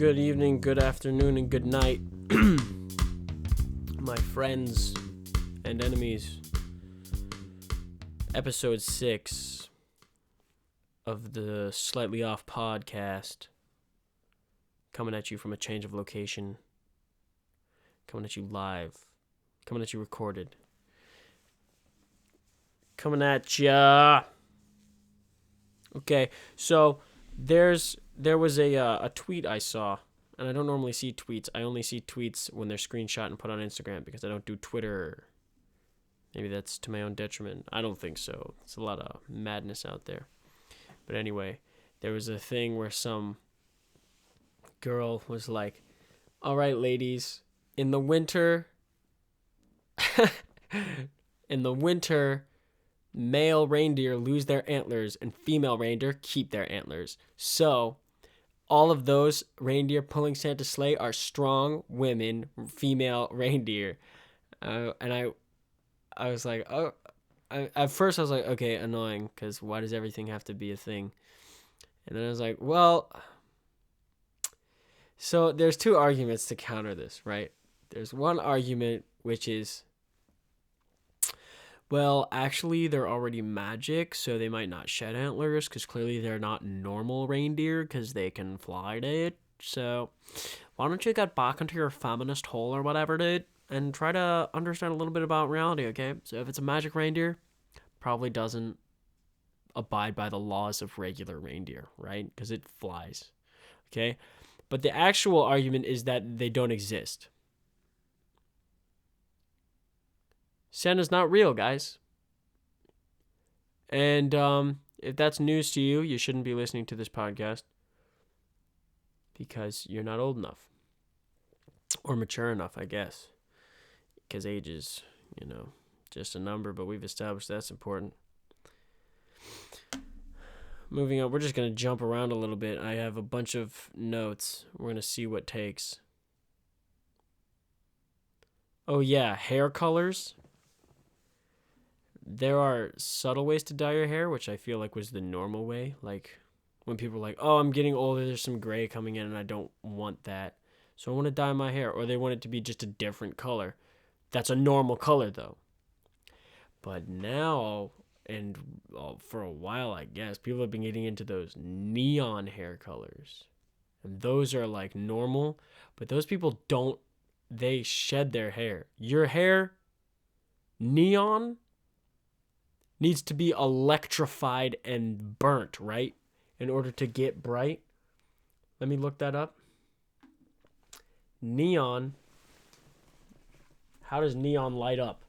Good evening, good afternoon, and good night, my friends and enemies. Episode 6 of the Slightly Off podcast, coming at you from a change of location, coming at you live, coming at you recorded, coming at ya. Okay, so there was a tweet I saw, and I don't normally see tweets. I only see tweets when they're screenshot and put on Instagram because I don't do Twitter. Maybe that's to my own detriment. I don't think so. It's a lot of madness out there. But anyway, there was a thing where some girl was like, "All right, ladies, in the winter, male reindeer lose their antlers and female reindeer keep their antlers. So all of those reindeer pulling Santa's sleigh are strong women, female reindeer." And I was like, oh, at first I was like, okay, annoying, because why does everything have to be a thing? And then I was like, well, so there's two arguments to counter this, right? There's one argument, which is, well, actually, they're already magic, so they might not shed antlers, because clearly they're not normal reindeer, because they can fly, dude. So why don't you get back into your feminist hole or whatever, dude, and try to understand a little bit about reality, okay? So if it's a magic reindeer, probably doesn't abide by the laws of regular reindeer, right? Because it flies, okay? But the actual argument is that they don't exist. Santa's not real, guys. And if that's news to you, you shouldn't be listening to this podcast because you're not old enough or mature enough, I guess. Because age is, just a number, but we've established that's important. Moving on, we're just going to jump around a little bit. I have a bunch of notes. We're going to see what takes. Oh, yeah, hair colors. There are subtle ways to dye your hair, which I feel like was the normal way. Like when people are like, oh, I'm getting older, there's some gray coming in, and I don't want that. So I want to dye my hair. Or they want it to be just a different color. That's a normal color, though. But now, and for a while, I guess, people have been getting into those neon hair colors. And those are like normal, but those people they shed their hair. Your hair, neon, needs to be electrified and burnt, right? In order to get bright. Let me look that up. Neon. How does neon light up?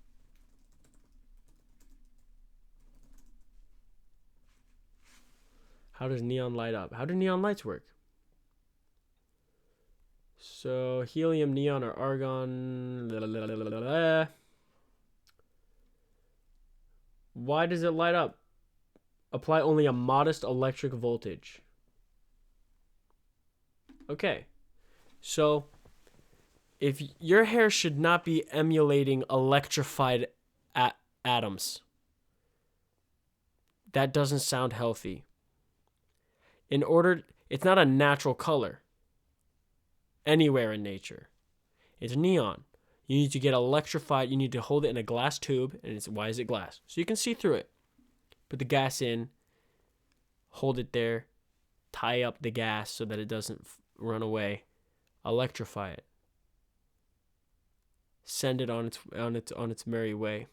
How does neon light up? How do neon lights work? So, helium, neon, or argon. Why does it light up? Apply only a modest electric voltage. Okay. So, if your hair should not be emulating electrified atoms. That doesn't sound healthy. It's not a natural color anywhere in nature. It's neon. You need to get electrified. You need to hold it in a glass tube. And why is it glass? So you can see through it. Put the gas in. Hold it there. Tie up the gas so that it doesn't run away. Electrify it. Send it on its merry way.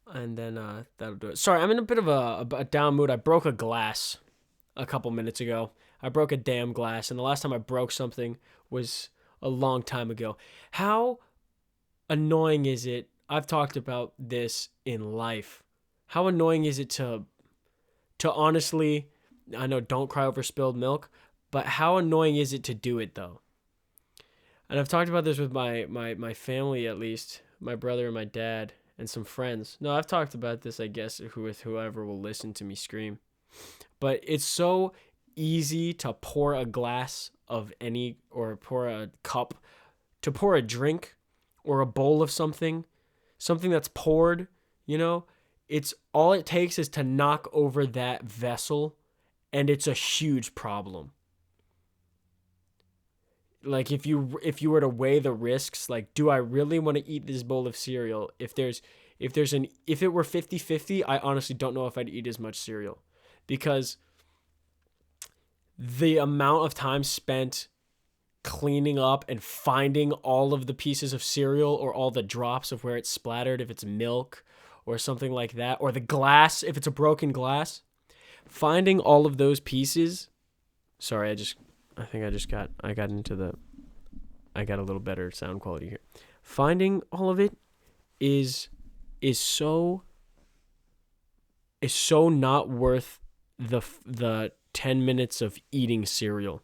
And then that'll do it. Sorry, I'm in a bit of a down mood. I broke a glass a couple minutes ago. I broke a damn glass, and the last time I broke something was a long time ago. How annoying is it? I've talked about this in life. How annoying is it to honestly, I know don't cry over spilled milk, but how annoying is it to do it though? And I've talked about this with my family, at least, my brother and my dad and some friends. No, I've talked about this, I guess, with whoever will listen to me scream. But it's so easy to pour a glass of any, or pour a cup, to pour a drink or a bowl of something that's poured, it's all it takes is to knock over that vessel and it's a huge problem. Like if you were to weigh the risks, like, do I really want to eat this bowl of cereal? If it were 50-50, I honestly don't know if I'd eat as much cereal, because the amount of time spent cleaning up and finding all of the pieces of cereal, or all the drops of where it's splattered, if it's milk or something like that, or the glass, if it's a broken glass, finding all of those pieces. Sorry, I got a little better sound quality here. Finding all of it is so not worth the 10 minutes of eating cereal.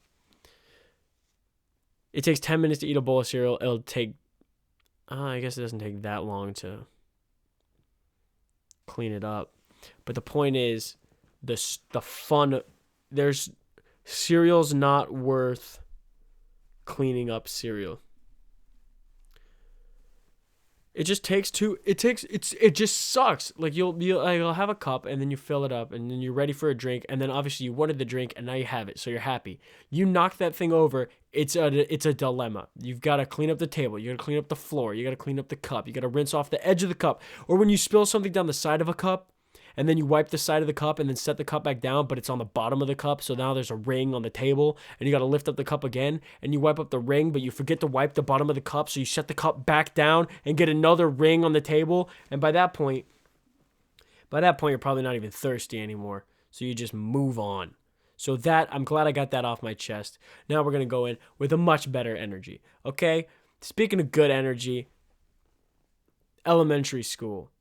It takes 10 minutes to eat a bowl of cereal. It'll take, I guess it doesn't take that long to clean it up. But the point is, the fun, cereal's not worth cleaning up cereal. It just it just sucks. Like you'll have a cup, and then you fill it up, and then you're ready for a drink, and then obviously you wanted the drink, and now you have it, so you're happy. You knock that thing over, it's a dilemma. You've got to clean up the table, you got to clean up the floor, you got to clean up the cup, you got to rinse off the edge of the cup, or when you spill something down the side of a cup, and then you wipe the side of the cup and then set the cup back down, but it's on the bottom of the cup, so now there's a ring on the table, and you got to lift up the cup again, and you wipe up the ring, but you forget to wipe the bottom of the cup, so you set the cup back down and get another ring on the table, and by that point you're probably not even thirsty anymore, so you just move on. So I'm glad I got that off my chest. Now we're going to go in with a much better energy, okay? Speaking of good energy, elementary school.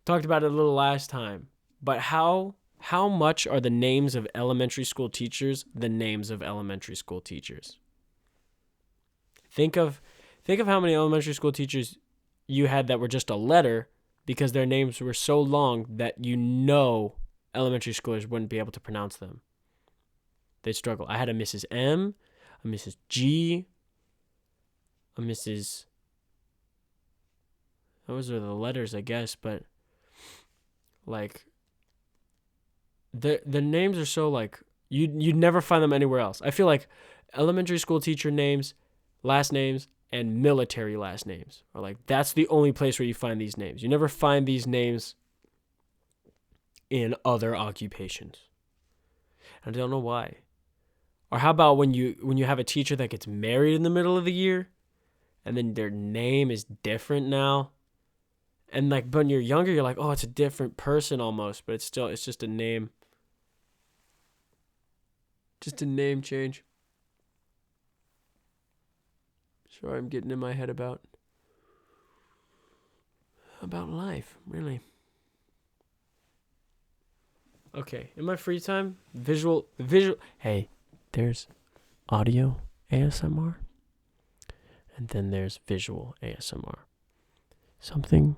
Talked about it a little last time. But how much are the names of elementary school teachers the names of elementary school teachers? Think of how many elementary school teachers you had that were just a letter, because their names were so long that elementary schoolers wouldn't be able to pronounce them. They'd struggle. I had a Mrs. M, a Mrs. G, a Mrs. Those are the letters, I guess, but like the names are so like you'd never find them anywhere else. I feel like elementary school teacher names, last names, and military last names are like, that's the only place where you find these names. You never find these names in other occupations. I don't know why. Or how about when you have a teacher that gets married in the middle of the year, and then their name is different now? And like, when you're younger, you're like, oh, it's a different person almost, but it's just a name. Just a name change. Sorry, I'm getting in my head about life, really. Okay, in my free time, visual. Hey, there's audio ASMR, and then there's visual ASMR. Something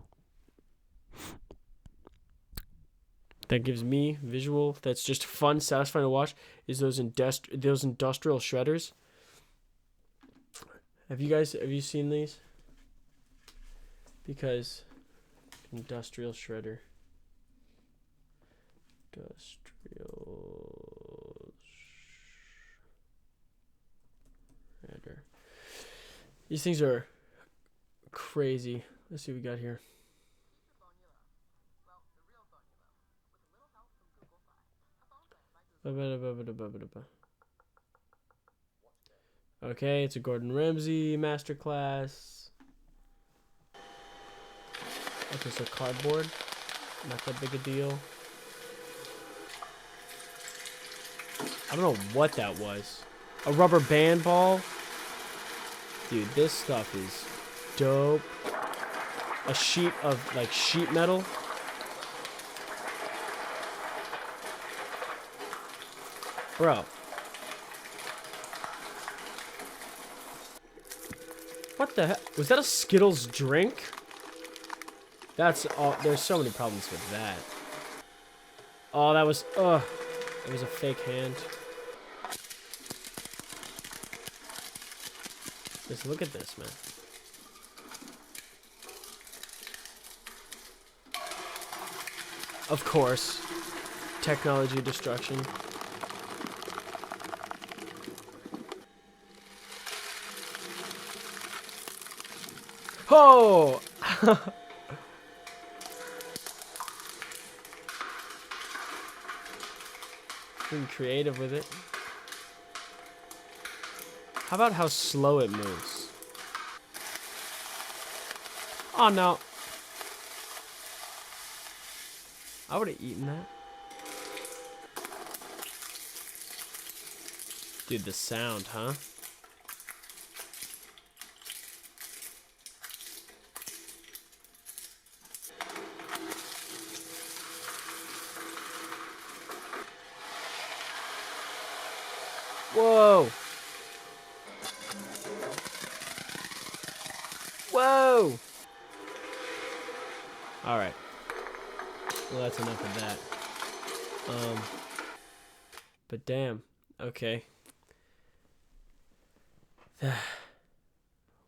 that gives me visual that's just fun, satisfying to watch is those industrial shredders. Have you seen these? Because industrial shredder. These things are crazy. Let's see what we got here. Okay, it's a Gordon Ramsay masterclass. Okay, so cardboard, not that big a deal. I don't know what that was. A rubber band ball? Dude, this stuff is dope. A sheet of, like, sheet metal. Bro. What the heck? Was that a Skittles drink? That's all. There's so many problems with that. Oh, that was, it was a fake hand. Just look at this, man. Of course. Technology destruction. Oh! Being creative with it. How about how slow it moves? Oh no. I would have eaten that. Dude, the sound, huh? Whoa. Whoa. All right. Well, that's enough of that. But damn. Okay.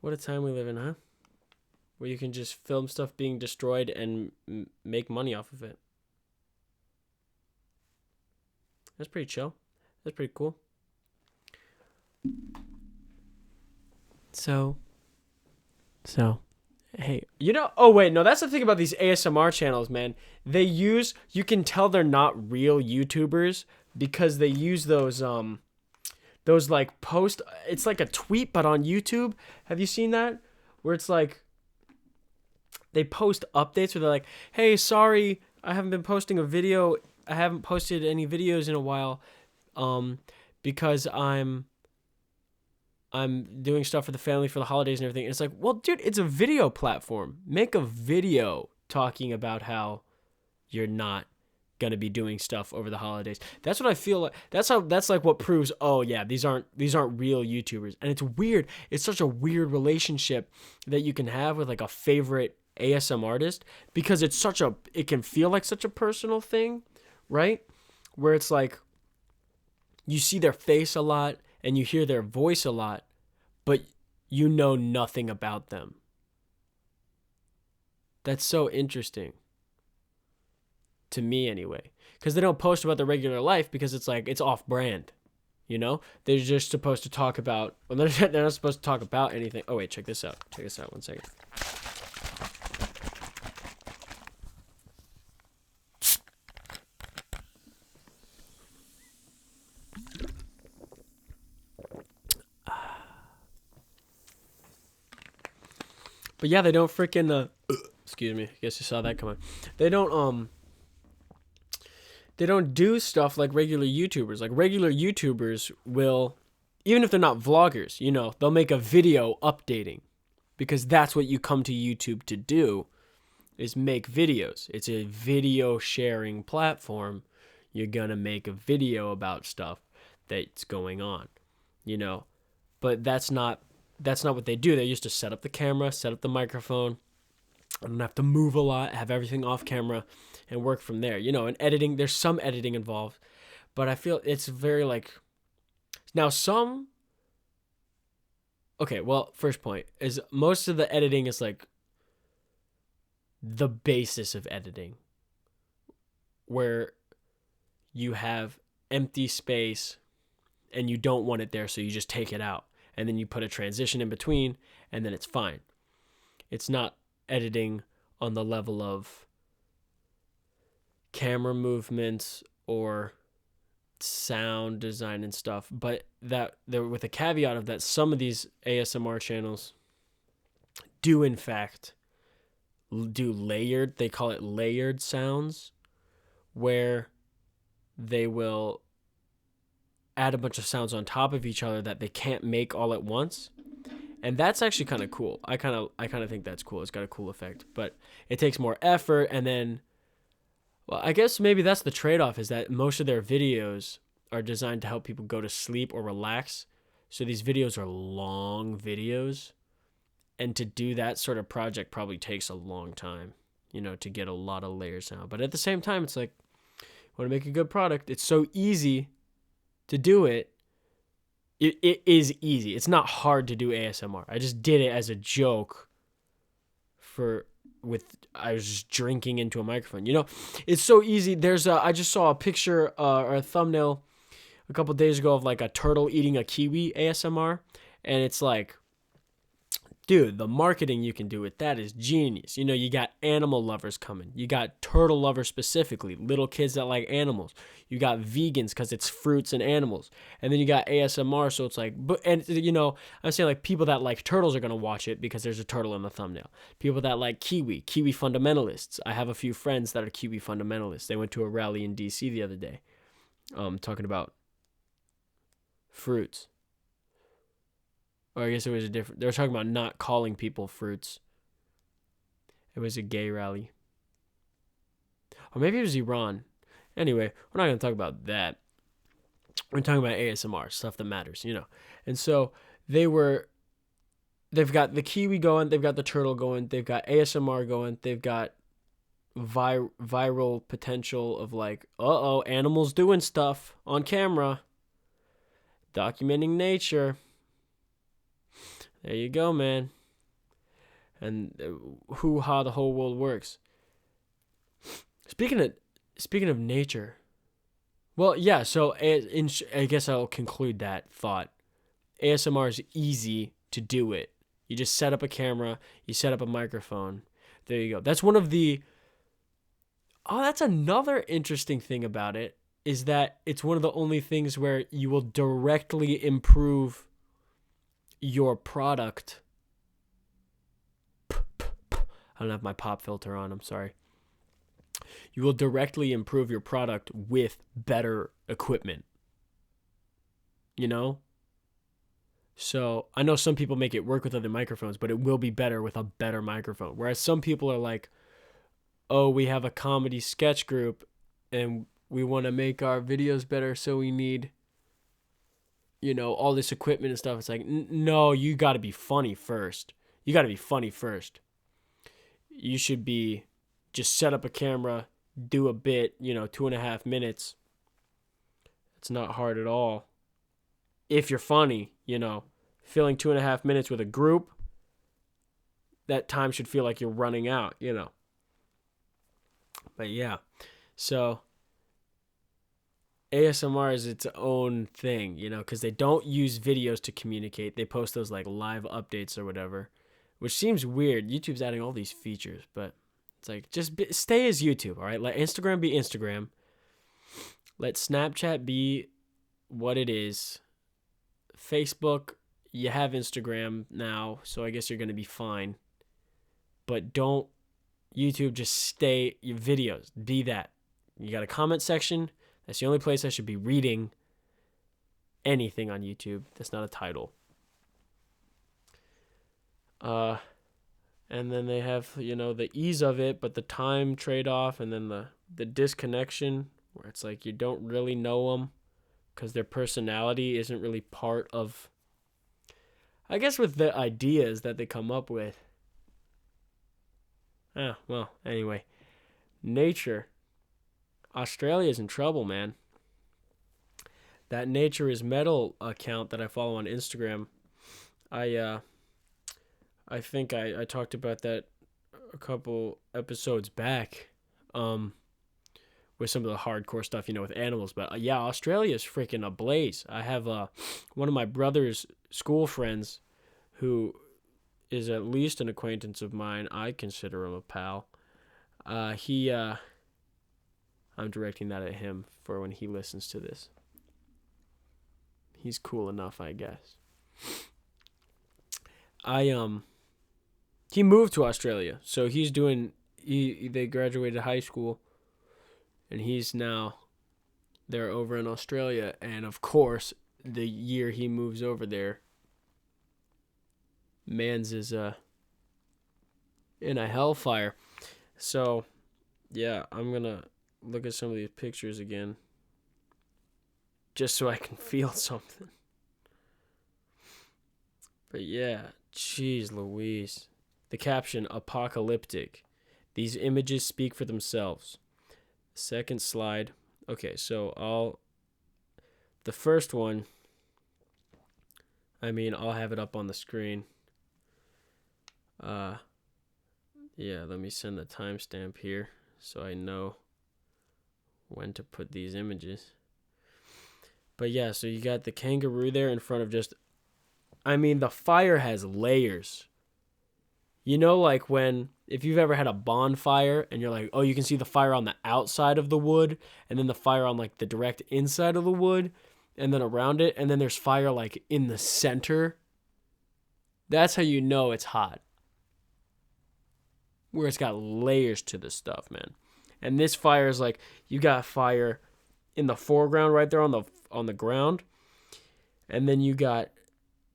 What a time we live in, huh? Where you can just film stuff being destroyed and make money off of it. That's pretty chill. That's pretty cool. So, hey, oh wait, no, that's the thing about these ASMR channels, man. You can tell they're not real YouTubers because they use those like it's like a tweet, but on YouTube. Have you seen that? Where it's like, they post updates where they're like, hey, sorry, I haven't been posting a video. I haven't posted any videos in a while, because I'm doing stuff for the family for the holidays and everything. And it's like, well, dude, it's a video platform. Make a video talking about how you're not gonna be doing stuff over the holidays. That's what I feel like. That's like what proves, oh yeah, these aren't real YouTubers. And it's weird. It's such a weird relationship that you can have with like a favorite ASM artist, because it can feel like such a personal thing, right? Where it's like you see their face a lot and you hear their voice a lot, but you know nothing about them. That's so interesting. To me, anyway. Because they don't post about their regular life because it's like, it's off-brand. You know? They're just supposed to talk about... Well, they're not supposed to talk about anything. Oh, wait, check this out. Check this out 1 second. But yeah, they don't freaking... excuse me. I guess you saw that coming. They don't do stuff like regular YouTubers. Like, regular YouTubers will, even if they're not vloggers, they'll make a video updating, because that's what you come to YouTube to do, is make videos. It's a video sharing platform. You're gonna make a video about stuff that's going on, but that's not what they do. They used to set up the camera, set up the microphone. I don't have to move a lot, have everything off camera, and work from there. And editing, there's some editing involved, but I feel it's very like... Now okay, well, first point is most of the editing is like the basis of editing, where you have empty space and you don't want it there, so you just take it out, and then you put a transition in between, and then it's fine. It's not editing on the level of camera movements or sound design and stuff, but with a caveat of that, some of these ASMR channels do in fact do layered, they call it layered sounds, where they will add a bunch of sounds on top of each other that they can't make all at once. And that's actually kind of cool. I kind of think that's cool. It's got a cool effect, but it takes more effort. And then, well, I guess maybe that's the trade-off, is that most of their videos are designed to help people go to sleep or relax. So these videos are long videos. And to do that sort of project probably takes a long time, to get a lot of layers out. But at the same time, it's like, want to make a good product. It's so easy to do it. It is easy. It's not hard to do ASMR. I just did it as a joke I was just drinking into a microphone. It's so easy. I just saw a picture or a thumbnail a couple days ago of like a turtle eating a kiwi ASMR. And it's like Dude, the marketing you can do with that is genius. You got animal lovers coming. You got turtle lovers specifically, little kids that like animals. You got vegans because it's fruits and animals. And then you got ASMR, so it's like, I'm saying like people that like turtles are going to watch it because there's a turtle in the thumbnail. People that like kiwi fundamentalists. I have a few friends that are kiwi fundamentalists. They went to a rally in DC the other day, talking about fruits. Or I guess it was a different. They were talking about not calling people fruits. It was a gay rally. Or maybe it was Iran. Anyway, we're not going to talk about that. We're talking about ASMR, stuff that matters, And so they've got the kiwi going, they've got the turtle going, they've got ASMR going, they've got viral potential of like, animals doing stuff on camera, documenting nature. There you go, man. And hoo-ha, the whole world works. Speaking of nature, well, yeah. So I guess I'll conclude that thought. ASMR is easy to do it. You just set up a camera, you set up a microphone. There you go. That's one of the. Oh, that's another interesting thing about it is that it's one of the only things where you will directly improve your product. I don't have my pop filter on, I'm sorry. You will directly improve your product with better equipment. So I know some people make it work with other microphones, but it will be better with a better microphone. Whereas some people are like, oh, we have a comedy sketch group and we want to make our videos better, so we need all this equipment and stuff. It's like, no, you got to be funny first. You should be just set up a camera, do a bit, 2.5 minutes. It's not hard at all. If you're funny, filling 2.5 minutes with a group, that time should feel like you're running out, But yeah, so ASMR is its own thing, because they don't use videos to communicate. They post those like live updates or whatever, which seems weird. YouTube's adding all these features, but it's like, just stay as YouTube, all right? Let Instagram be Instagram. Let Snapchat be what it is. Facebook, you have Instagram now, so I guess you're going to be fine. But don't, YouTube, just stay, your videos, be that. You got a comment section. That's the only place I should be reading anything on YouTube. That's not a title. And then they have, the ease of it, but the time trade-off, and then the disconnection, where it's like you don't really know them because their personality isn't really part of, I guess, with the ideas that they come up with. Well, anyway. Nature. Australia's in trouble, man. That Nature is Metal account that I follow on Instagram, I think I talked about that a couple episodes back, with some of the hardcore stuff, with animals. But yeah, Australia's freaking ablaze. I have one of my brother's school friends who is at least an acquaintance of mine. I consider him a pal. I'm directing that at him for when he listens to this. He's cool enough, I guess. He moved to Australia, so he's doing. They graduated high school, and he's now there over in Australia. And of course, the year he moves over there, Mans is in a hellfire. So, yeah, I'm gonna look at some of these pictures again, just so I can feel something. But yeah, jeez Louise. The caption, apocalyptic. These images speak for themselves. Second slide. Okay, so the first one, I'll have it up on the screen. Yeah, let me send the timestamp here so I know when to put these images. But yeah, so you got the kangaroo there in front of just, the fire has layers. You know, like if you've ever had a bonfire and you're like, oh, you can see the fire on the outside of the wood and then the fire on like the direct inside of the wood and then around it. And then there's fire like in the center. That's how you know it's hot. Where it's got layers to the stuff, man. And this fire is like, you got fire in the foreground right there on the ground. And then you got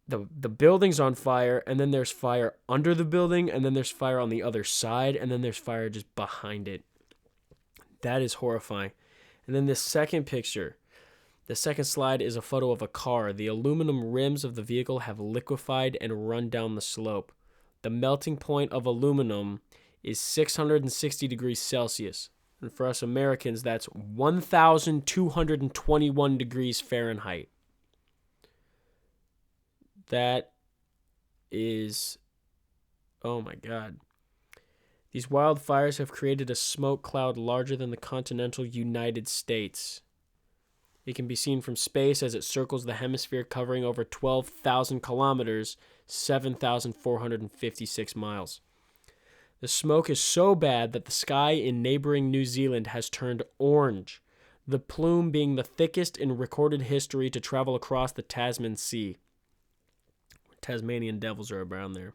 the building's on fire, and then there's fire under the building, and then there's fire on the other side, and then there's fire just behind it. That is horrifying. And then this second picture, the second slide is a photo of a car. The aluminum rims of the vehicle have liquefied and run down the slope. The melting point of aluminum is 660 degrees Celsius. And for us Americans, that's 1,221 degrees Fahrenheit. That is, oh my God. These wildfires have created a smoke cloud larger than the continental United States. It can be seen from space as it circles the hemisphere, covering over 12,000 kilometers, 7,456 miles. The smoke is so bad that the sky in neighboring New Zealand has turned orange, the plume being the thickest in recorded history to travel across the Tasman Sea. Tasmanian devils are around there.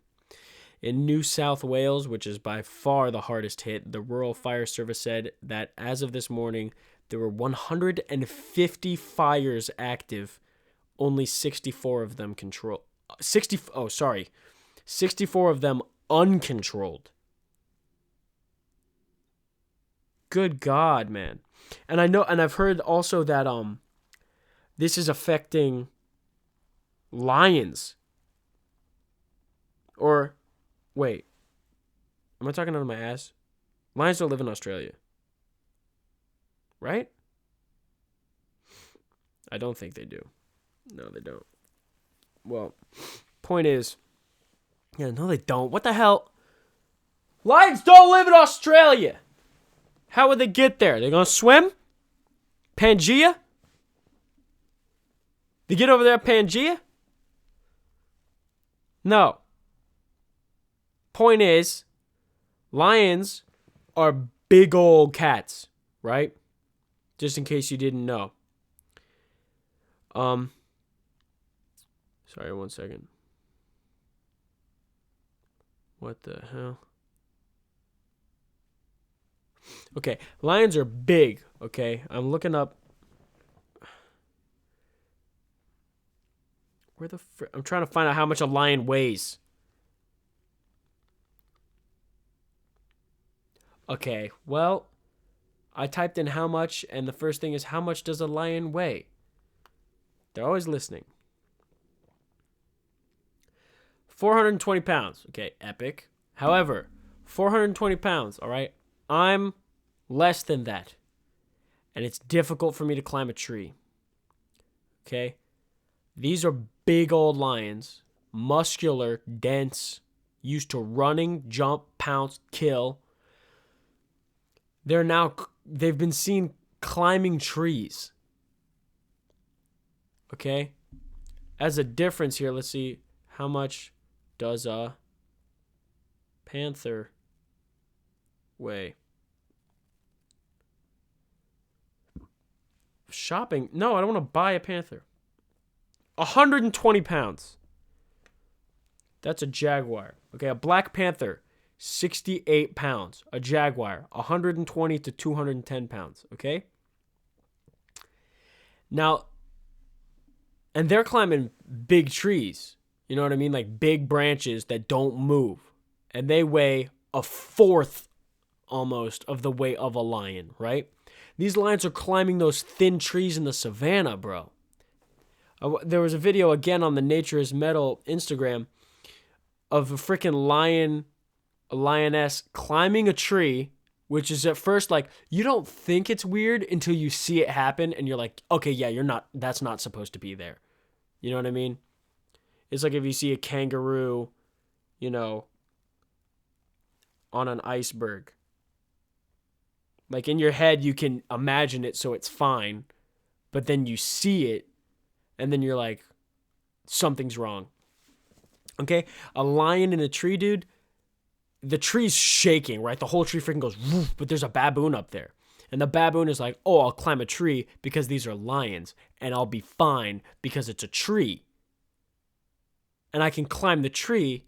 In New South Wales, which is by far the hardest hit, the Rural Fire Service said that as of this morning, there were 150 fires active, only 64 of them 64 of them uncontrolled. Good God, man. And I know, and I've heard also that this is affecting lions. Or, wait, am I talking out of my ass? Lions don't live in Australia. Right? I don't think they do. No, they don't. Well, point is, yeah, no, they don't. What the hell? Lions don't live in Australia. How would they get there? They gonna swim? Pangea? They get over there, Pangea? No. Point is, lions are big old cats, right? Just in case you didn't know. Sorry, one second. What the hell? Okay, lions are big, okay? I'm looking up. I'm trying to find out how much a lion weighs. Okay, well, I typed in how much, and the first thing is, how much does a lion weigh? They're always listening. 420 pounds. Okay, epic. However, 420 pounds, all right? I'm less than that. And it's difficult for me to climb a tree. Okay? These are big old lions, muscular, dense, used to running, jump, pounce, kill. They've been seen climbing trees. Okay? As a difference here, let's see, how much does a panther weigh? Shopping? No, I don't want to buy a panther. 120 pounds. That's a jaguar. Okay, a black panther, 68 pounds. A jaguar, 120 to 210 pounds. Okay? Now, and they're climbing big trees. You know what I mean? Like big branches that don't move. And they weigh a fourth almost of the weight of a lion, right? These lions are climbing those thin trees in the savannah, bro. There was a video again on the Nature is Metal Instagram of a freaking lion, a lioness climbing a tree, which is at first like, you don't think it's weird until you see it happen and you're like, okay, yeah, that's not supposed to be there. You know what I mean? It's like if you see a kangaroo, you know, on an iceberg. Like in your head, you can imagine it so it's fine, but then you see it and then you're like, something's wrong. Okay? A lion in a tree, dude, the tree's shaking, right? The whole tree freaking goes woof, but there's a baboon up there. And the baboon is like, oh, I'll climb a tree because these are lions, and I'll be fine because it's a tree. And I can climb the tree,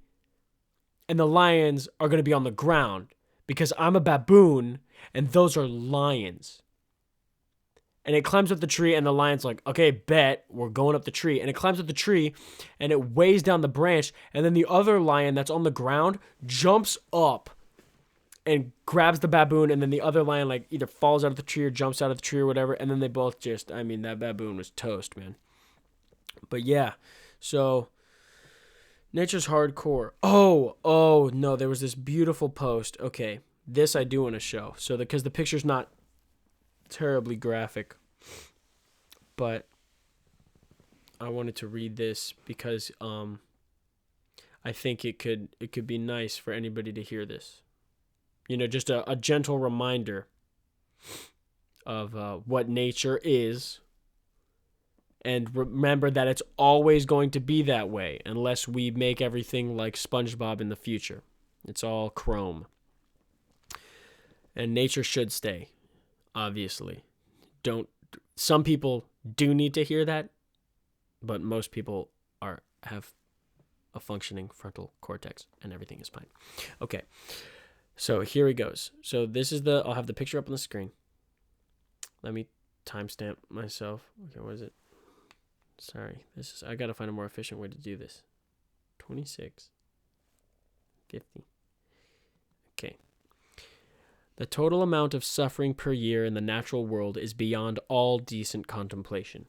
and the lions are going to be on the ground because I'm a baboon, and those are lions. And it climbs up the tree, and the lion's like, okay, bet, we're going up the tree. And it climbs up the tree, and it weighs down the branch, and then the other lion that's on the ground jumps up and grabs the baboon, and then the other lion like either falls out of the tree or jumps out of the tree or whatever, and then they both just, I mean, that baboon was toast, man. But yeah, so nature's hardcore. Oh, no, there was this beautiful post. Okay, this I do want to show. So because the picture's not terribly graphic, but I wanted to read this because I think it could be nice for anybody to hear this. You know, just a gentle reminder of what nature is. And remember that it's always going to be that way unless we make everything like SpongeBob in the future. It's all chrome. And nature should stay, obviously. Some people do need to hear that, but most people have a functioning frontal cortex and everything is fine. Okay. So here it goes. So this is I'll have the picture up on the screen. Let me timestamp myself. Okay, what is it? Sorry, I gotta find a more efficient way to do this. 26, 50. Okay. The total amount of suffering per year in the natural world is beyond all decent contemplation.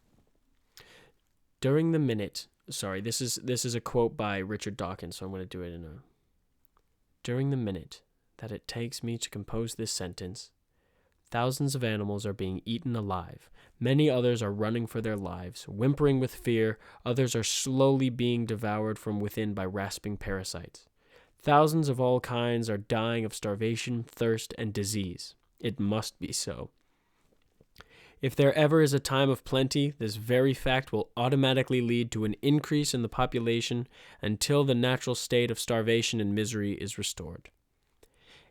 During the minute, sorry, this is a quote by Richard Dawkins, so I'm going to do it during the minute that it takes me to compose this sentence, thousands of animals are being eaten alive. Many others are running for their lives, whimpering with fear. Others are slowly being devoured from within by rasping parasites. Thousands of all kinds are dying of starvation, thirst, and disease. It must be so. If there ever is a time of plenty, this very fact will automatically lead to an increase in the population until the natural state of starvation and misery is restored.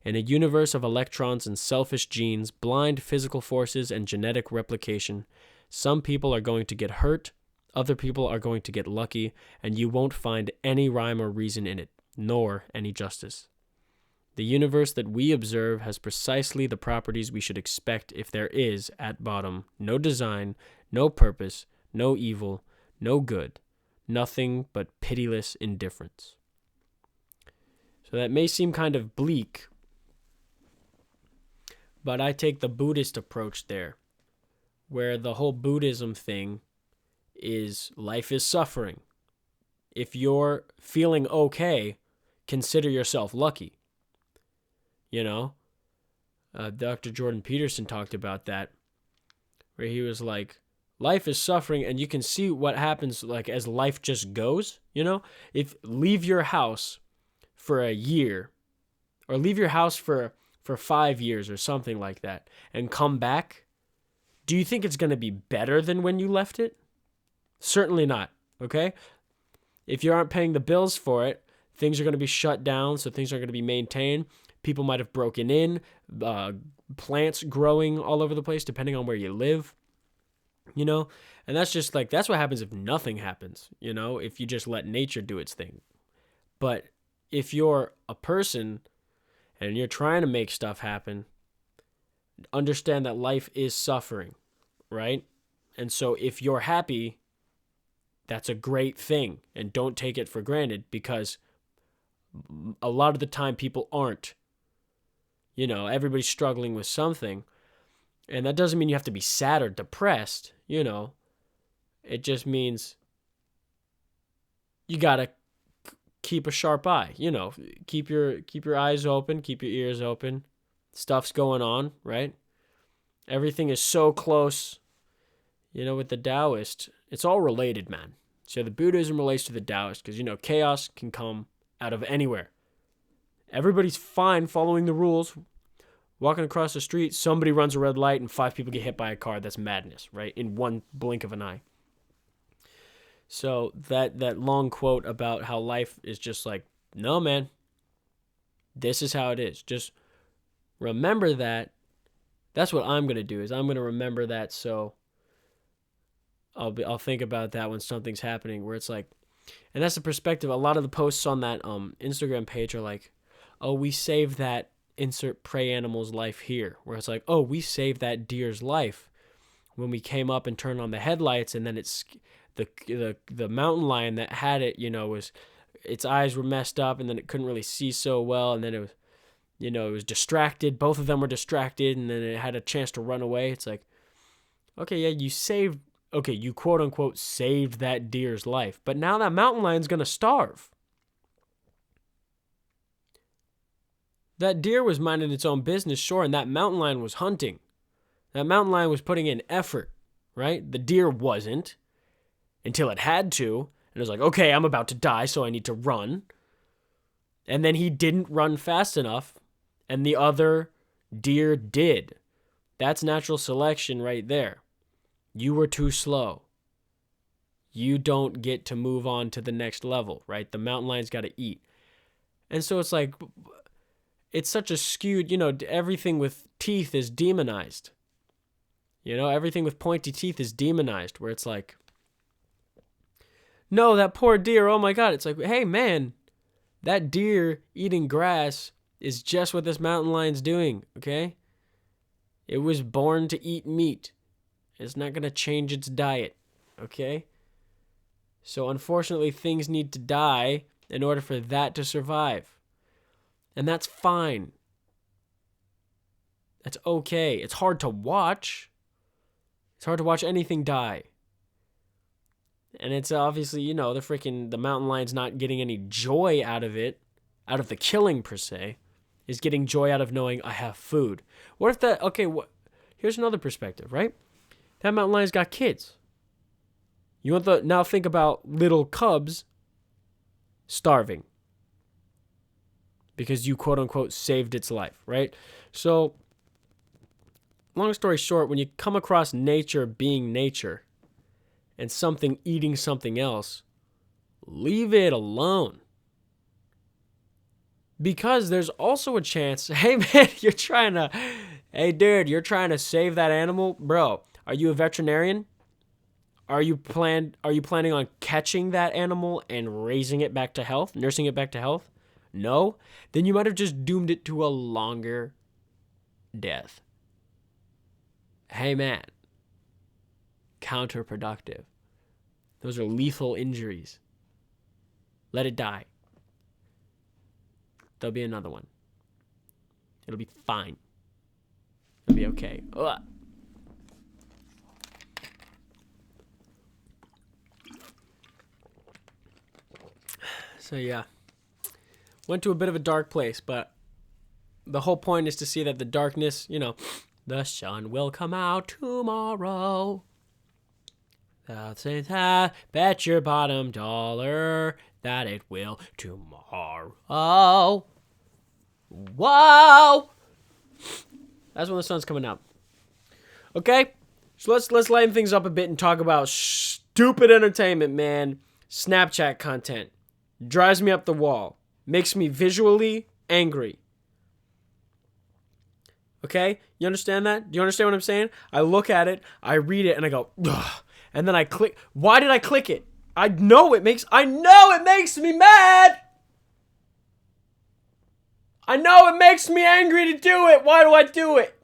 In a universe of electrons and selfish genes, blind physical forces, and genetic replication, some people are going to get hurt, other people are going to get lucky, and you won't find any rhyme or reason in it, nor any justice. The universe that we observe has precisely the properties we should expect if there is, at bottom, no design, no purpose, no evil, no good, nothing but pitiless indifference. So that may seem kind of bleak, but I take the Buddhist approach there, where the whole Buddhism thing is life is suffering. If you're feeling okay, consider yourself lucky. You know, Dr. Jordan Peterson talked about that, where he was like, life is suffering, and you can see what happens like as life just goes, you know? If leave your house for a year, or leave your house for 5 years or something like that, and come back, do you think it's going to be better than when you left it? Certainly not, okay? If you aren't paying the bills for it, things are going to be shut down, so things aren't going to be maintained. People might have broken in, plants growing all over the place, depending on where you live, you know? And that's just like, that's what happens if nothing happens, you know, if you just let nature do its thing. But if you're a person and you're trying to make stuff happen, understand that life is suffering, right? And so if you're happy, that's a great thing. And don't take it for granted, because a lot of the time people aren't. You know, everybody's struggling with something. And that doesn't mean you have to be sad or depressed, you know. It just means you got to keep a sharp eye, you know. Keep your eyes open, keep your ears open. Stuff's going on, right? Everything is so close. You know, with the Taoist, it's all related, man. So the Buddhism relates to the Taoist because, you know, chaos can come out of anywhere. Everybody's fine following the rules. Walking across the street, somebody runs a red light and 5 people get hit by a car. That's madness, right? In one blink of an eye. So that long quote about how life is just like, no, man, This is how it is. Just remember that. That's what I'm gonna do. Is I'm gonna remember that. So I'll think about that when something's happening. Where it's like, and that's the perspective. A lot of the posts on that Instagram page are like, oh, we saved that insert prey animal's life here. Where it's like, oh, we saved that deer's life when we came up and turned on the headlights, and then it's the mountain lion that had it, was its eyes were messed up, and then it couldn't really see so well, and then it was, it was distracted. Both of them were distracted, and then it had a chance to run away. It's like, okay, yeah, you quote unquote saved that deer's life, but now that mountain lion's gonna starve. That deer was minding its own business, sure, and that mountain lion was hunting. That mountain lion was putting in effort, right? The deer wasn't until it had to. And it was like, okay, I'm about to die, so I need to run. And then he didn't run fast enough, and the other deer did. That's natural selection right there. You were too slow. You don't get to move on to the next level, right? The mountain lion's got to eat. And so it's like, it's such a skewed, everything with teeth is demonized. Everything with pointy teeth is demonized, where it's like, no, that poor deer, oh my God. It's like, hey, man, that deer eating grass is just what this mountain lion's doing, okay? It was born to eat meat. It's not going to change its diet, okay? So unfortunately, things need to die in order for that to survive. And that's fine. That's okay. It's hard to watch. It's hard to watch anything die. And it's obviously, the mountain lion's not getting any joy out of it, out of the killing per se, is getting joy out of knowing I have food. What if that, here's another perspective, right? That mountain lion's got kids. Now think about little cubs starving because you quote unquote saved its life, right? So, long story short, when you come across nature being nature and something eating something else, leave it alone. Because there's also a chance, hey man, you're trying to save that animal? Bro, are you a veterinarian? Are you planning on catching that animal and raising it back to health, nursing it back to health? No? Then you might have just doomed it to a longer death. Hey man, counterproductive. Those are lethal injuries. Let it die. There'll be another one. It'll be fine. It'll be okay. Ugh. So yeah, went to a bit of a dark place, but the whole point is to see that the darkness, the sun will come out tomorrow. Bet your bottom dollar that it will tomorrow. Whoa! That's when the sun's coming out. Okay, so let's lighten things up a bit and talk about stupid entertainment, man. Snapchat content drives me up the wall, makes me visually angry. Okay, you understand that? Do you understand what I'm saying? I look at it, I read it, and I go, ugh. And then I click. Why did I click it? I know it makes me mad. I know it makes me angry to do it. Why do I do it?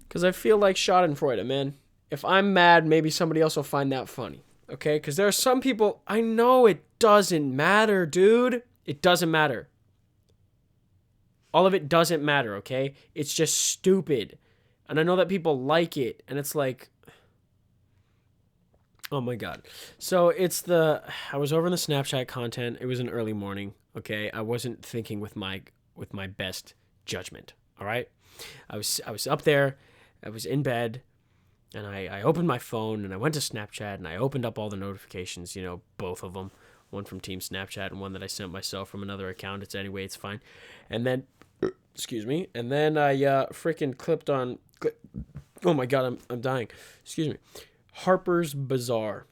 Because I feel like Schadenfreude, man. If I'm mad, maybe somebody else will find that funny. Okay? Because there are some people, I know it doesn't matter, dude. It doesn't matter. All of it doesn't matter, okay? It's just stupid. And I know that people like it. And it's like, oh my God. So I was over in the Snapchat content. It was an early morning, okay? I wasn't thinking with my best judgment, all right? I was up there. I was in bed. And I opened my phone and I went to Snapchat and I opened up all the notifications, both of them. One from Team Snapchat and one that I sent myself from another account. It's fine. And then, excuse me. And then I freaking clicked on, oh my God, I'm dying. Excuse me. Harper's Bazaar.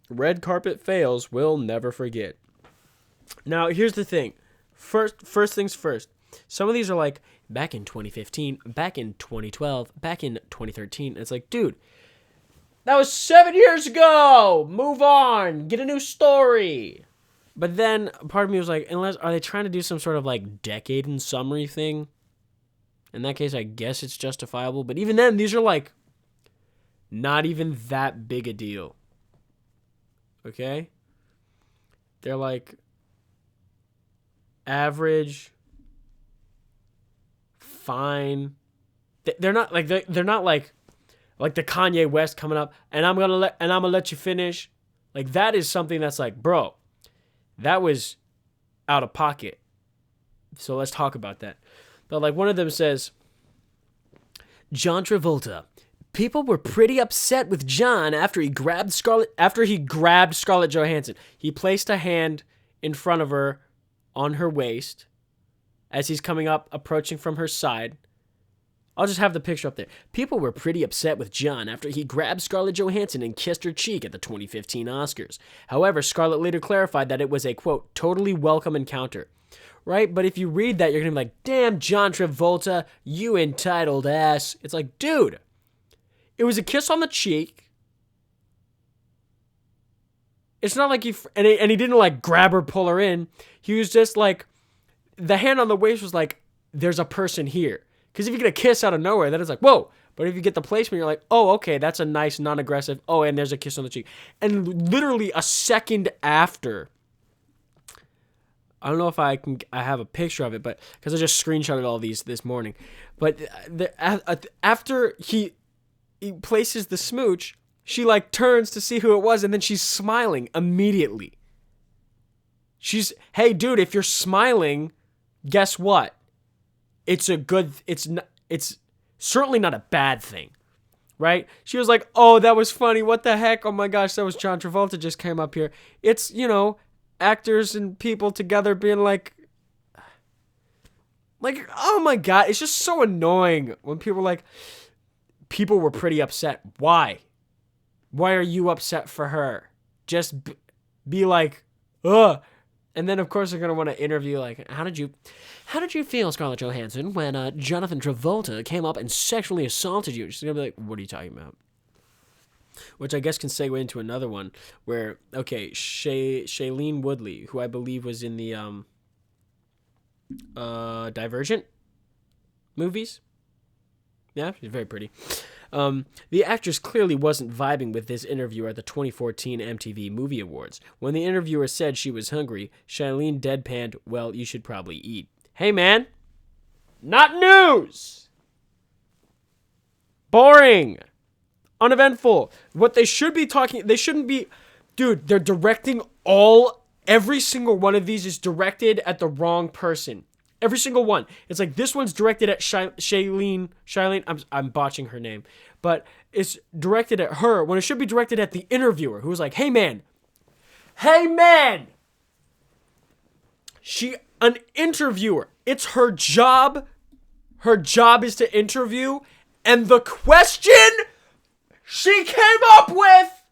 Red carpet fails we'll never forget. Now, here's the thing. First things first. Some of these are like, back in 2015, back in 2012, back in 2013. It's like, dude, that was 7 years ago. Move on. Get a new story. But then part of me was like, are they trying to do some sort of like decade in summary thing? In that case, I guess it's justifiable. But even then, these are like not even that big a deal. Okay? They're like average, fine. They're not like the Kanye West coming up and I'm gonna let you finish. Like that is something that's like, bro, that was out of pocket. So let's talk about that. But like one of them says, John Travolta. People were pretty upset with John after he grabbed Scarlett Johansson. He placed a hand in front of her on her waist as he's coming up, approaching from her side. I'll just have the picture up there. People were pretty upset with John after he grabbed Scarlett Johansson and kissed her cheek at the 2015 Oscars. However, Scarlett later clarified that it was a, quote, totally welcome encounter. Right? But if you read that, you're going to be like, damn, John Travolta, you entitled ass. It's like, dude, it was a kiss on the cheek. It's not like he didn't like grab her, pull her in. He was just like, the hand on the waist was like, there's a person here. Because if you get a kiss out of nowhere, then it's like, whoa. But if you get the placement, you're like, oh, okay, that's a nice, non-aggressive. Oh, and there's a kiss on the cheek. And literally a second after, I don't know if I have a picture of it, but because I just screenshotted all these this morning. But after he places the smooch, she like turns to see who it was, and then she's smiling immediately. Hey, dude, if you're smiling, guess what? It's certainly not a bad thing, right? She was like, oh, that was funny. What the heck? Oh my gosh, that was John Travolta just came up here. It's, actors and people together being like, oh my God, it's just so annoying when people are like, people were pretty upset. Why? Why are you upset for her? Just be like, ugh. And then, of course, they're going to want to interview, like, how did you feel, Scarlett Johansson, when Jonathan Travolta came up and sexually assaulted you? She's going to be like, what are you talking about? Which I guess can segue into another one where, okay, Shailene Woodley, who I believe was in the Divergent movies. Yeah, she's very pretty. The actress clearly wasn't vibing with this interviewer at the 2014 MTV Movie Awards. When the interviewer said she was hungry, Shailene deadpanned, well, you should probably eat. Hey, man. Not news. Boring. Uneventful. What they should be they shouldn't be, dude, they're directing every single one of these is directed at the wrong person. Every single one. It's like this one's directed at Shailene. I'm botching her name. But it's directed at her when it should be directed at the interviewer who's like, hey man. An interviewer. It's her job. Her job is to interview. And the question she came up with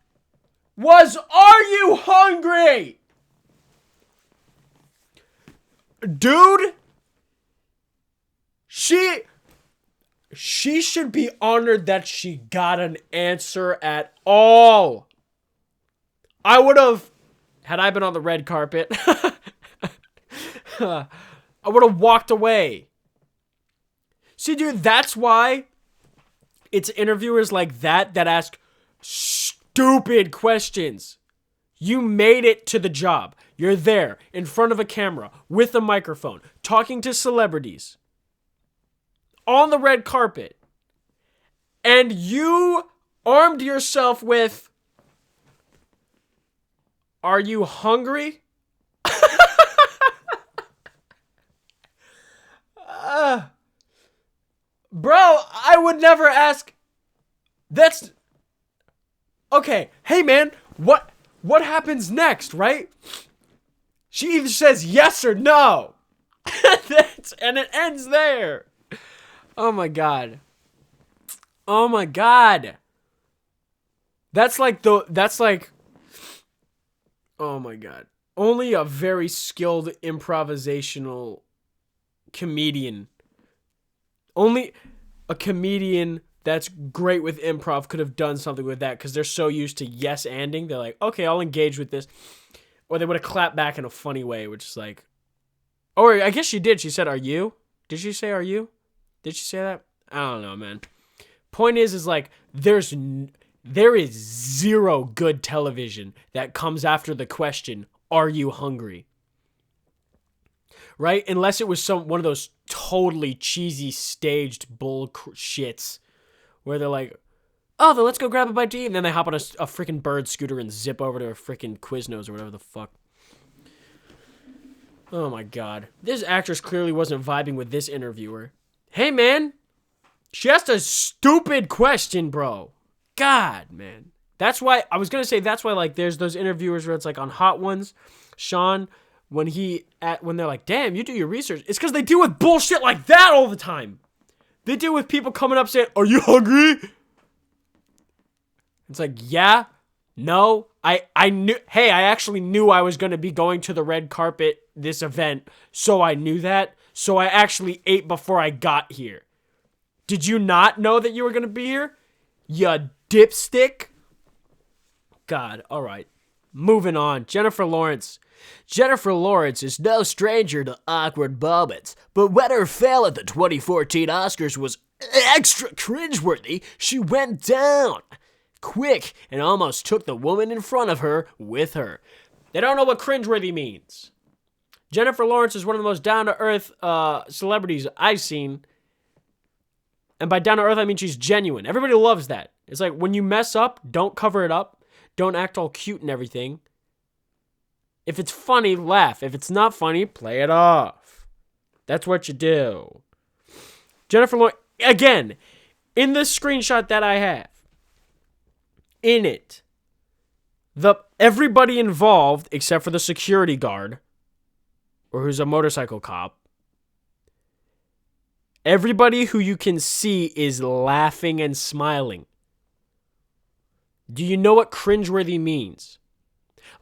was, are you hungry? Dude. She should be honored that she got an answer at all. I would have, had I been on the red carpet, I would have walked away. See, dude, that's why it's interviewers like that ask stupid questions. You made it to the job. You're there in front of a camera with a microphone, talking to celebrities. On the red carpet, and you armed yourself with, are you hungry? Bro, I would never ask. That's okay. Hey man, what happens next, right? She either says yes or no. And it ends there. Oh my God. That's like Oh my god. Only a very skilled improvisational comedian. Only a comedian that's great with improv could have done something with that because they're so used to yes-anding. They're like, okay, I'll engage with this. Or they would have clapped back in a funny way, which is like, or I guess she did. She said, are you? Did she say, are you? Did she say that? I don't know, man. Point is like, there is zero good television that comes after the question, are you hungry? Right? Unless it was one of those totally cheesy staged bull shits where they're like, oh, then let's go grab a bite to eat. And then they hop on a freaking bird scooter and zip over to a freaking Quiznos or whatever the fuck. Oh my god. This actress clearly wasn't vibing with this interviewer. Hey, man. She asked a stupid question, bro. God, man. That's why, I was going to say, that's why, like, there's those interviewers where it's like on Hot Ones, Sean, when they're like, damn, you do your research. It's because they deal with bullshit like that all the time. They deal with people coming up saying, are you hungry? It's like, yeah, no, I knew, hey, I actually knew I was going to be going to the red carpet, this event, so I knew that. So I actually ate before I got here. Did you not know that you were going to be here? You dipstick. God, all right. Moving on. Jennifer Lawrence. Jennifer Lawrence is no stranger to awkward moments, but when her fail at the 2014 Oscars was extra cringeworthy, she went down quick and almost took the woman in front of her with her. They don't know what cringeworthy means. Jennifer Lawrence is one of the most down-to-earth celebrities I've seen. And by down-to-earth, I mean she's genuine. Everybody loves that. It's like, when you mess up, don't cover it up. Don't act all cute and everything. If it's funny, laugh. If it's not funny, play it off. That's what you do. Jennifer Lawrence, again, in this screenshot that I have, in it, everybody involved, except for the security guard, or who's a motorcycle cop, everybody who you can see is laughing and smiling. Do you know what cringeworthy means?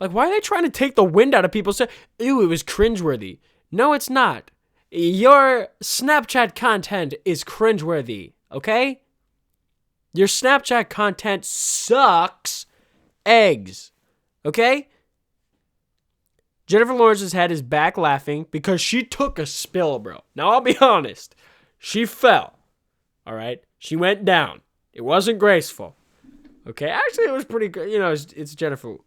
Like, why are they trying to take the wind out of people saying, ew, it was cringeworthy? No, it's not. Your Snapchat content is cringeworthy, okay? Your Snapchat content sucks eggs, okay? Jennifer Lawrence's head is back laughing because she took a spill, bro. Now, I'll be honest. She fell, all right? She went down. It wasn't graceful, okay? Actually, it was pretty good. You know, it's Jennifer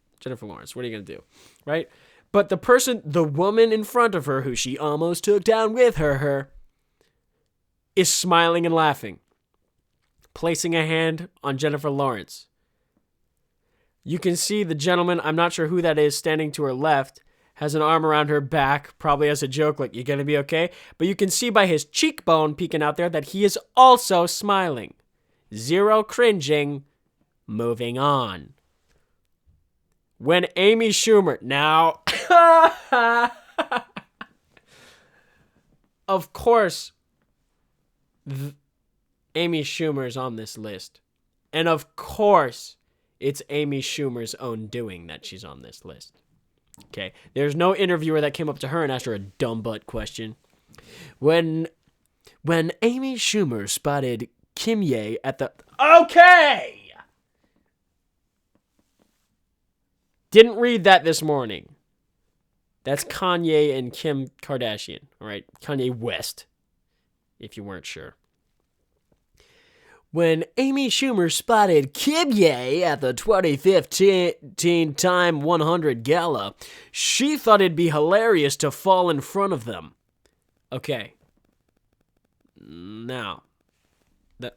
Lawrence. What are you going to do, right? But the woman in front of her, who she almost took down with her, is smiling and laughing, placing a hand on Jennifer Lawrence. You can see the gentleman, I'm not sure who that is, standing to her left, has an arm around her back, probably as a joke, like, you gonna be okay? But you can see by his cheekbone peeking out there that he is also smiling. Zero cringing. Moving on. When Amy Schumer, now, of course, Amy Schumer's on this list. And of course, it's Amy Schumer's own doing that she's on this list. Okay, there's no interviewer that came up to her and asked her a dumb butt question. When Amy Schumer spotted Kim Ye at the... Okay! Didn't read that this morning. That's Kanye and Kim Kardashian, all right? Kanye West, if you weren't sure. When Amy Schumer spotted Kim Ye at the 2015 Time 100 Gala, she thought it'd be hilarious to fall in front of them. Okay. Now, that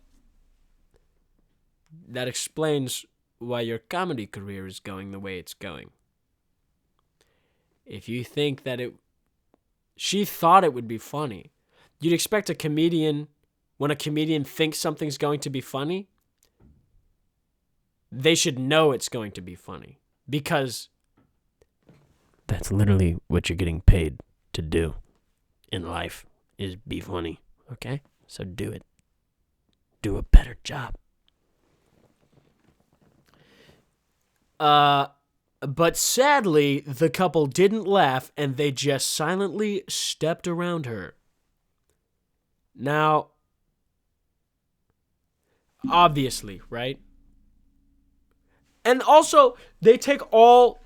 explains why your comedy career is going the way it's going. If you think that she thought it would be funny, you'd expect a comedian... When a comedian thinks something's going to be funny, they should know it's going to be funny. Because that's literally what you're getting paid to do in life, is be funny. Okay? So do it. Do a better job. But sadly, the couple didn't laugh and they just silently stepped around her. Now, obviously, right? And also, they take all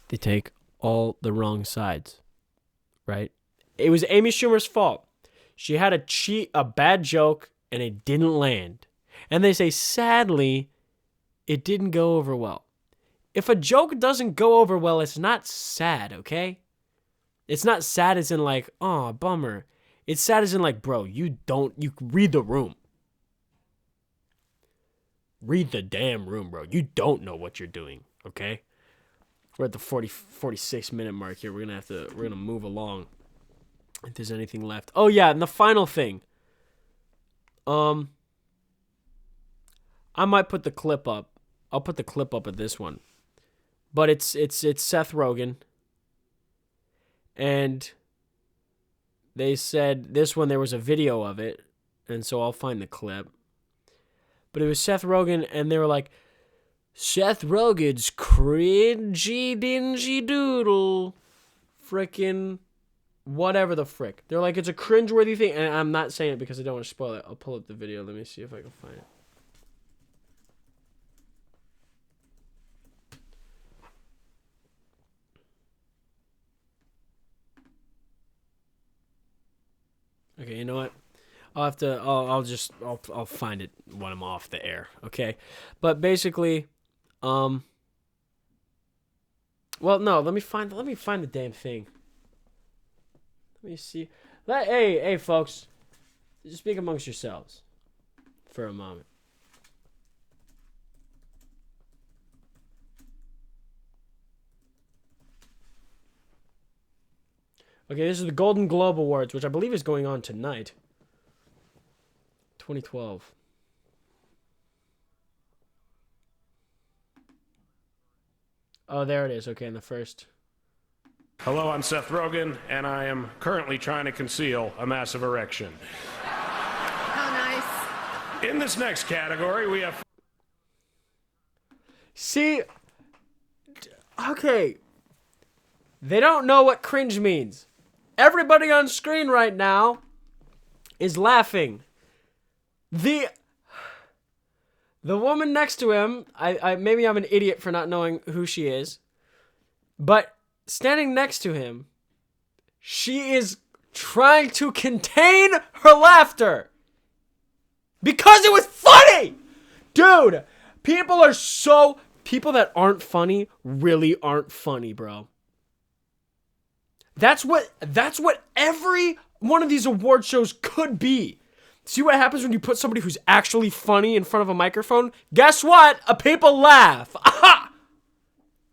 the wrong sides, right? It was Amy Schumer's fault. She had a bad joke and it didn't land. And they say, sadly, it didn't go over well. If a joke doesn't go over well, it's not sad, okay? It's not sad as in like, oh, bummer. It's sad as in like, bro, you read the room. Read the damn room, bro. You don't know what you're doing, okay? We're at the 46 minute mark here. We're gonna move along. If there's anything left. Oh yeah, and the final thing. I might put the clip up. I'll put the clip up of this one. But it's Seth Rogen. And they said this one, there was a video of it, and so I'll find the clip. But it was Seth Rogen, and they were like, Seth Rogen's cringy dingy doodle. Frickin' whatever the frick. They're like, it's a cringeworthy thing, and I'm not saying it because I don't want to spoil it. I'll pull up the video. Let me see if I can find it. Okay, you know what? I'll find it when I'm off the air, okay? But basically, well, no, let me find the damn thing. Let me see. Hey, folks, just speak amongst yourselves for a moment. Okay, this is the Golden Globe Awards, which I believe is going on tonight. 2012. Oh, there it is. Okay, in the first. Hello, I'm Seth Rogen, and I am currently trying to conceal a massive erection. How nice. In this next category, we have... See, okay. They don't know what cringe means. Everybody on screen right now is laughing. The woman next to him, I maybe I'm an idiot for not knowing who she is, but standing next to him, she is trying to contain her laughter because it was funny. Dude, people that aren't funny really aren't funny, bro. That's what every one of these award shows could be. See what happens when you put somebody who's actually funny in front of a microphone? Guess what? People laugh. Aha!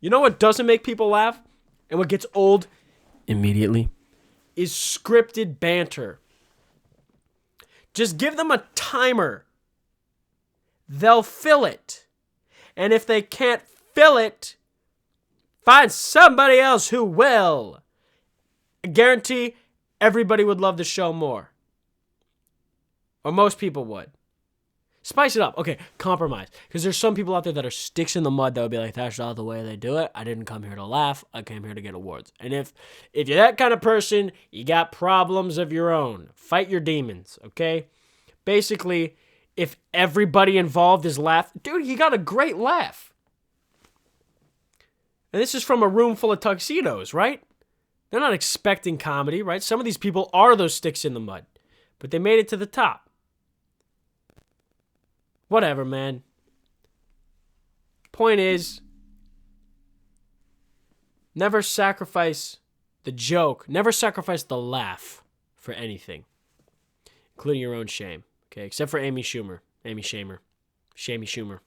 You know what doesn't make people laugh? And what gets old immediately? Is scripted banter. Just give them a timer. They'll fill it. And if they can't fill it, find somebody else who will. I guarantee everybody would love the show more. Or most people would. Spice it up. Okay, compromise. Because there's some people out there that are sticks in the mud that would be like, that's not the way they do it. I didn't come here to laugh. I came here to get awards. And if you're that kind of person, you got problems of your own. Fight your demons, okay? Basically, if everybody involved is dude, you got a great laugh. And this is from a room full of tuxedos, right? They're not expecting comedy, right? Some of these people are those sticks in the mud. But they made it to the top. Whatever, man. Point is, never sacrifice the joke. Never sacrifice the laugh for anything. Including your own shame. Okay, except for Amy Schumer. Amy Schumer. Shamey Schumer.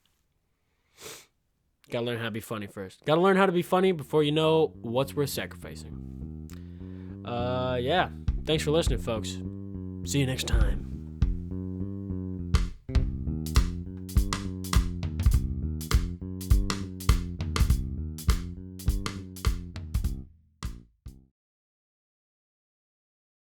Gotta learn how to be funny first. Gotta learn how to be funny before you know what's worth sacrificing. Yeah. Thanks for listening, folks. See you next time.